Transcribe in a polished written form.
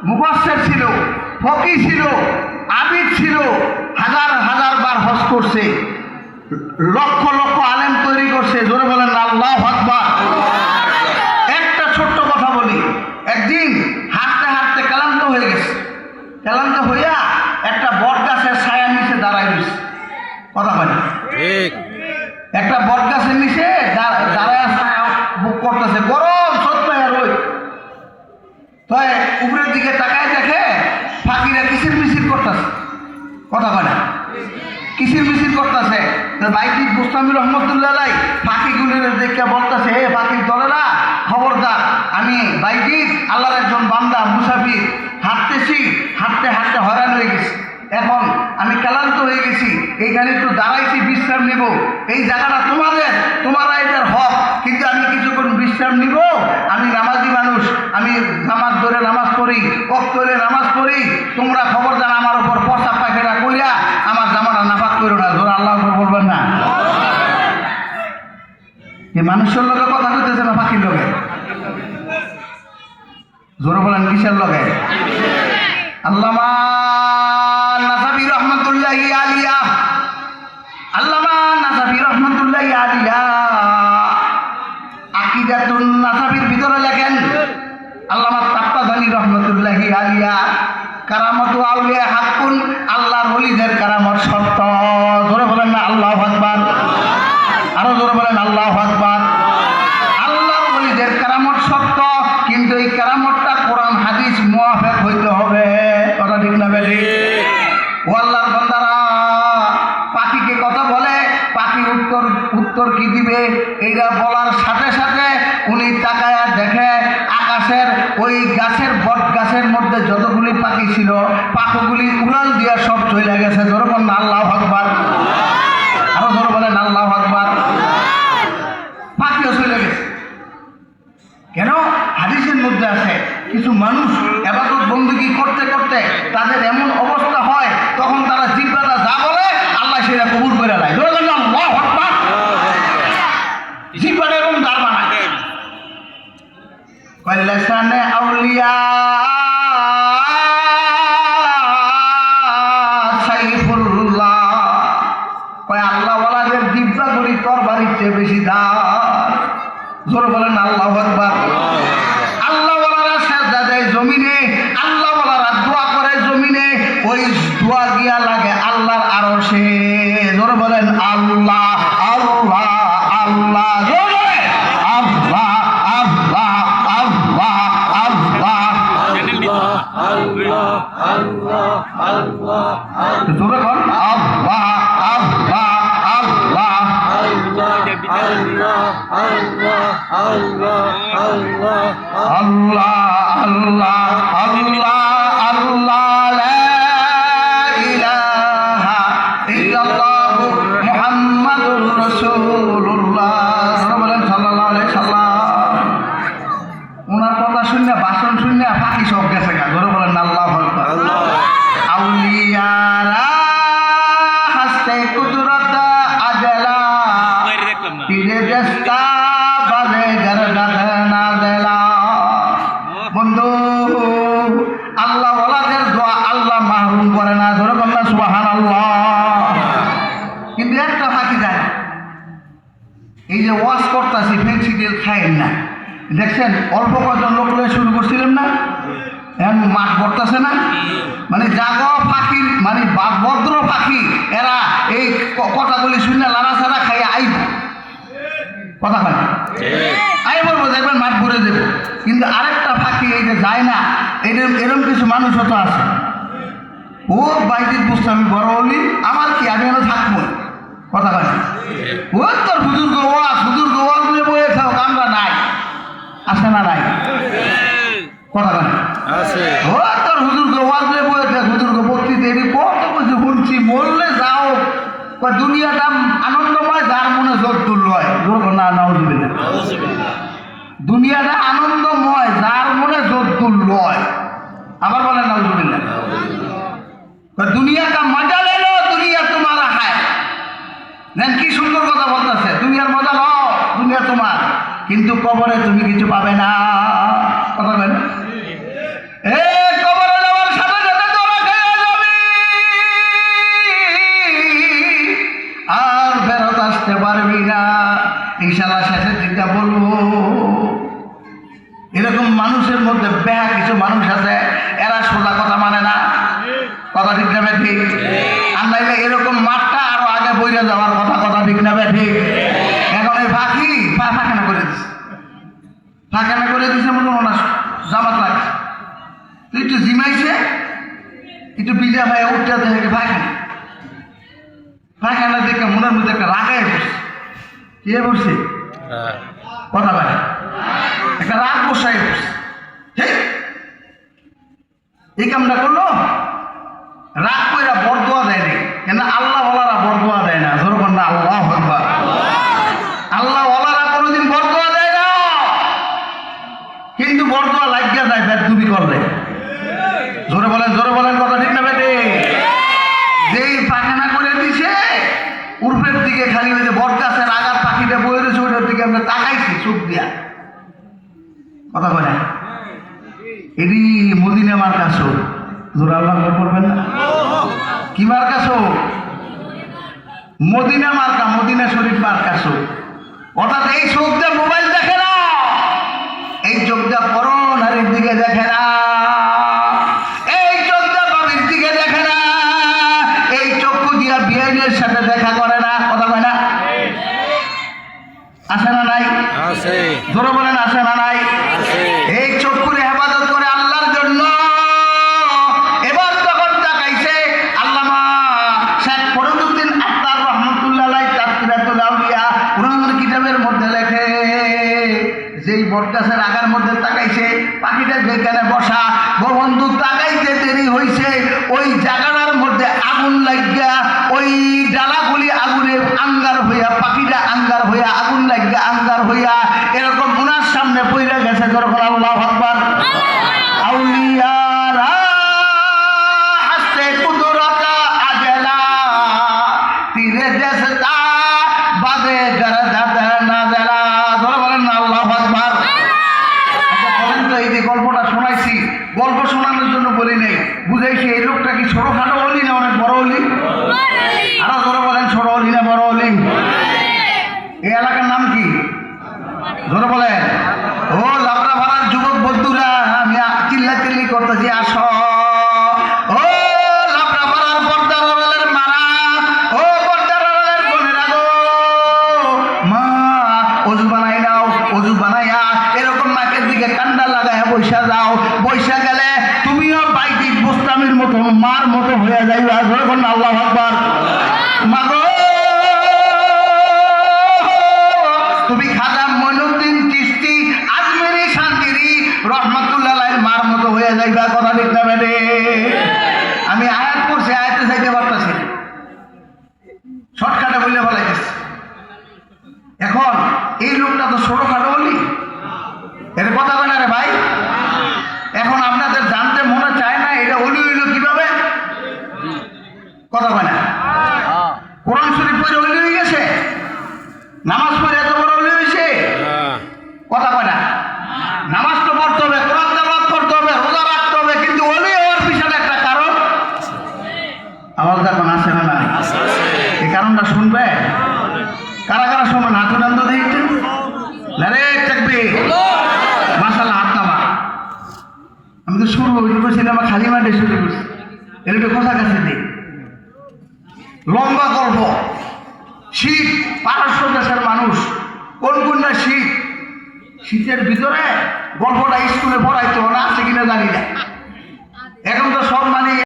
মুফাসসির ছিল, ফকি ছিল, আবিদ ছিল, হাজার হাজার বার হজ করছে, লক্ষ লক্ষ আলেম তৈরি করছে। জোরে বলেন আল্লাহু আকবার। একটা ছোট্ট কথা বলি, একদিন হাঁটতে হাঁটতে ক্লান্ত হয়ে গেছে, ক্লান্ত হইয়া একটা বট গাছের ছায়ার নিচে দাঁড়ায় রয়েছে। কথা বলে ঠিক, একটা বট গাছের নিচে দাঁড়ায় ছায়া বুক করতেছে, গরম সত্যি রোদ। তাই উপরের দিকে তাকায় দেখে পাখিরা কিসির মিছিল করতেছে। কথা বলে কিসির মিছিল করতেছে। বাইকি গোস্বামী রহমতুল্লাহ পাখিগুলির দেখে বলতেছে, হে পাখির দলেরা খবরদার, আমি বাইকি আল্লাহর একজন বান্দা মুসাফির, হাঁটতেছি, হাঁটতে হাঁটতে হয়রান হয়ে গেছি, এখন আমি ক্লান্ত হয়ে গেছি, এইখানে একটু দাঁড়াইছি, বিশ্রাম নিব। এই জায়গাটা তোমাদের, তোমরা এদের হক, কিন্তু আমি কিছুক্ষণ বিশ্রাম নিব। আমি নামাজি মানুষ, আমি নামাজ ধরে নামাজ পড়ি, ওয়াক্ত ধরে নামাজ পড়ি, তোমরা খবরদার আমার উপর পচা পায়খানা কইরা আমার জামাটা নাপাক করো না। ধরো আল্লাহ বলবেন না। এই মানুষের লগে কথা কইতেছে না পাখির লগে? জোরে বলেন কিসের লগে? আল্লামা নাসাফি রহমতুল্লাহি আলিয়া, আল্লামা নাসাফি রহমতুল্লাহি আলিয়া আকিদাতুন নাসাফির ভিতরে লেখেন, আল্লামা তাফতাজানি রহমতুল্লাহি আলিয়া কারামাতু আউলিয়া হাক্কুন, আল্লাহর ওলিদের কারামত সত্য। জোরে বলেন না আল্লাহু আকবার। আরো জোরে বলেন আল্লাহু আকবার। আল্লাহর ওলিদের কারামত সত্য, কিন্তু এই কারামতটা কোরআন হাদিস মুআফিক হইতে হবে। কথা ঠিক না বেশি? ও আল্লাহর বান্দারা, পাখিকে কথা বলে, পাখি উত্তর কি দিবে এইটা বলার সাথে সাথে উনি তাকায়া দেখে আকাশের ওই গাছের বট গাছের মধ্যে যতগুলি পাখি ছিল, পাখিগুলি উড়াল দিয়া সব চলে গেছে। জোরে বলেন আল্লাহু আকবার। আরো জোরে বলেন আল্লাহু আকবার। পাখিও চলে গেছে। কেন? হাদিসের মধ্যে আছে কিছু মানুষ ইবাদত বندگی করতে করতে তাদের এমন অবস্থা হয়, তখন তারা জিহ্বাটা যা বলে আল্লাহ সেটা কবুল করে নেয়। জোরে বলেন আল্লাহু আকবার। জিহ্বাটা এরকম দাঁড় বানায়। কল্লাসানে আউলিয়া সাইফুল্লাহ, কয় আল্লাহ ওয়ালাদের জিহ্বা করি তরবারির চেয়ে বেশি দাম। জোরে বলেন আল্লাহু আকবার। আল্লাহ ওয়ালারা সাজদা দেয় জমিনে, আল্লাহ ওয়ালারা দোয়া করে জমিনে, ওই দোয়া গিয়া লাগে আল্লাহর আরশে। জোরে বলেন আল্লাহ আল্লাহ আল্লাহ। জোরে আল্লাহ আল্লাহ আল্লাহ আল্লাহ আল্লাহ আল্লাহ আল্লাহ। জোরে বল আল্লাহ আল্লাহ আল্লাহ আল্লাহ আল্লাহ আল্লাহ আল্লাহ আল্লাহ আল্লাহ আল্লাহ আল্লাহ লা ইলাহা ইল্লাল্লাহু মুহাম্মাদুর রাসূলুল্লাহ সাল্লাল্লাহু আলাইহি সাল্লাম। ওনার কথা শুনে, ভাষণ শুনে পাখি সব গেছে গা। ধরে বলেন আল্লাহু আকবার। আউলিয়ারা হাসতে কুদরত আজলা তিরে দস্তা বাজে গরগদ না দেলা। বন্ধু, আল্লাহ ওয়ালাদের দোয়া আল্লাহ মাহরুম করে না। ধরে বলেন সুবহানাল্লাহ। কিন্তু একটা ফাঁকি যায়, এই যে ওয়াজ করতেছি ফেন্সিডিল খাইন না, দেখছেন অল্প কজন লোক লয়ে শুরু করছিলেন না, এখন মাঠ করতেছে না। মানে জাগো পাখি, মানে ভদ্র পাখি, এরা এই কথাগুলি শুনে লাড়াছাড়া খাইয়ে আইব। কথা হয় আই বলবো, দেখবেন মাঠ ঘুরে দেবো। কিন্তু আরেকটা পাখি এই যে যায় না, এরকম কিছু মানুষও তো আছে। ও বাইজিদ বুঝতাম বড় হলি, আমার কি, আমি এনে থাকবো। কথা হয় ও তোর হুজুর গোয়াল বলে বয়ে খাও, আমরা নাই, আসে না নাই। কথা হয় ও তোর হুজুর গোয়াল বলে বয়ে থাক, হুজুর গো বক্তি দেরি কত কিছু শুনছি, মরলে যাও। দুনিয়াটা আনন্দময়, যার মনে জোর তুল্য না নাউজুবিল্লাহ। দুনিয়াটা আনন্দময়, যার মনে জোর তুল্য। আবার বলেন নাউজুবিল্লাহ। দুনিয়া কা মজা ले लो, দুনিয়া তোমারা है। নেন কি সুন্দর কথা বলতেছে, দুনিয়ার মজা লও, দুনিয়া তোমার, কিন্তু কবরে তুমি কিছু পাবে না। কথা বলেন, এ বেহা কিছু মানুষ আছে, এরা সোজা কথা মানে না। কথা ঠিক না ঠিক? আর নাইলে এরকম মাঠটা আরো আগে বইরে যাওয়ার কথা। কথা ঠিক না ঠিক? এখন এই ফাঁকি ফাঁকানা করে দিচ্ছে, ফাঁকানা করে দিচ্ছে মনে না জামাত লাগছে। তুই একটু জিমাইছে, একটু বিজা ভাই উঠতে দেখে ফাঁকানা, ফাঁকানা দেখে মনের মধ্যে একটা রাগায় বসছে। কে বসছে? কথা বলে একটা রাগ বসাই বসছে। এই কামটা করলো, রাগ কইরা বরদোয়া দেয়নি। কেন আল্লাহ ওয়ালারা বরদোয়া দেয় না। যখন না আল্লাহ আকবার, আল্লাহ ওয়ালারা কোনোদিন বরদোয়া দেয় না, কিন্তু বরদোয়া লাগিয়া যায় বেদবি করলে। জোরে বলেন কথা ঠিক না বেটে? যেই পায়খানা করে দিছে উর্ফের দিকে খালি ওই যে বরগাছের আগার পাখিটা বয়ে রয়েছে ওইটার দিকে আমরা তাকাইছি চোখ দিয়া। কথা বলে এটি মদিনা মার্কাস, জোরে আল্লাহ করবেন না? কি মার্কাস? মদিনা মার্কা, মদিনা শরীফ মার্কাস। অর্থাৎ এই চোখ দিয়ে মোবাইল দেখে না, এই চোখ দিয়ে পরনারীর দিকে দেখে না, এই চোখ দিয়ে বাবির দিকে দেখে না, এই চক্ষু দিয়া বিআইনের সাথে দেখা করে না। কথা বলে না? আছে না নাই? জোরে বলেন আছে না নাই? এই চক্ষুরে হেফাজত করে আল্লাহর জন্য। এবার যখন তাকাইছে আল্লামা শেখ ফরিদউদ্দিন আত্মার রহমতুল্লাহ আলাইহি তাজকিরাতুল আউলিয়া পুরানো কিতাবের মধ্যে লেখে, যেই বটগাছের আগার মধ্যে তাকাইছে পাখিটা যেখানে বসা, বন্ধু তাকাইতে দেরি হইছে, ওই জায়গাটার মধ্যে আগুন লাগিয়া ওই ডালাগুলি আগুনে আঙ্গার হইয়া, পাখিটা আঙ্গার হইয়া, আগুন লাগিয়া আঙ্গার হইয়া এরকম উনার সামনে পইরা গেছে। যখন আল্লাহু আকবার। আউলিয়ারা হাসতে কুদরতা আজলা তীরে দেশতা বাদে গরদাত নাজলা। ধরে বলেন না আল্লাহু আকবার। আচ্ছা বলেন তো, এই যে গল্পটা শোনাইছি, গল্প শোনানোর জন্য বলি নাই, বুঝাইছি এই লোকটা কি ছোটখাটো হলি না অনেক বড় হলি? আরো ধরে বলেন ছোট হলি না বড় হলি? এই এলাকার নাম কি? ধরে বলেন। ও লাবড়া ভাড়ার যুবক বন্ধুরা, আমি চিল্লি করতেছি, আসো। ও লাবড়া ভাড়ার পর্দার আড়ালের মারা, ও পর্দার আড়ালের বোনেরা গো, মা অজু বানাই নাও, অজু বানাইয়া এরকম নাকের দিকে কান্ডা লাগায় বৈশা যাও। বৈশা গেলে তুমিও বাইদিক বুস্তামির মতো মার মতো হয়ে যাইবা। যখন আল্লাহু আকবার। মা গো তুমি খাজা মঈনুদ্দিন চিশতি আজমেরি শান্তিরি রহমাতুল্লাহ আলাইহির মার মতো হয়ে যাইবা। কথা ঠিক না বেটে? আমি আয়াত পড়ছি, আয়াতে যাইতে পারতেছি, শর্টকাটে বলে বলাইতেছি। এখন এই লোকটা তো ছোটখাটো বলি, এর কথা বলে রে ভাই। এখন আপনাদের জানতে মনে চায় না এটা অলি হইল কিভাবে? কথা বলে না। কোরআন শরীফ পড়ে অলি হয়ে গেছে, নামাজ পড়ে এত বড় অলি হয়েছে? কথা বলে না। নামাজ তো পড়তে হবে, কোরআন তেলাওয়াত করতে হবে, রোজা রাখতে হবে, কিন্তু অলি হওয়ার পিছনে একটা কারণ আমার যখন আসে না নাই, এই কারণটা শুনবে? কারা কারা শুনবেন? হাত উঠান দেখতে রে থাকবে। মাশাআল্লাহ, হাত নামা। আমি তো শুরু করছিলাম খালি মাঠে শুরু করছি, এর একটু কাছাকাছি দিই। লম্বা গল্প, শীত, পারস্য দেশের মানুষ, কোন কোনটা শীত, শীতের ভিতরে গল্পটা স্কুলে পড়াইতো না, আছে কিনা জানি না। এখন তো সব মানে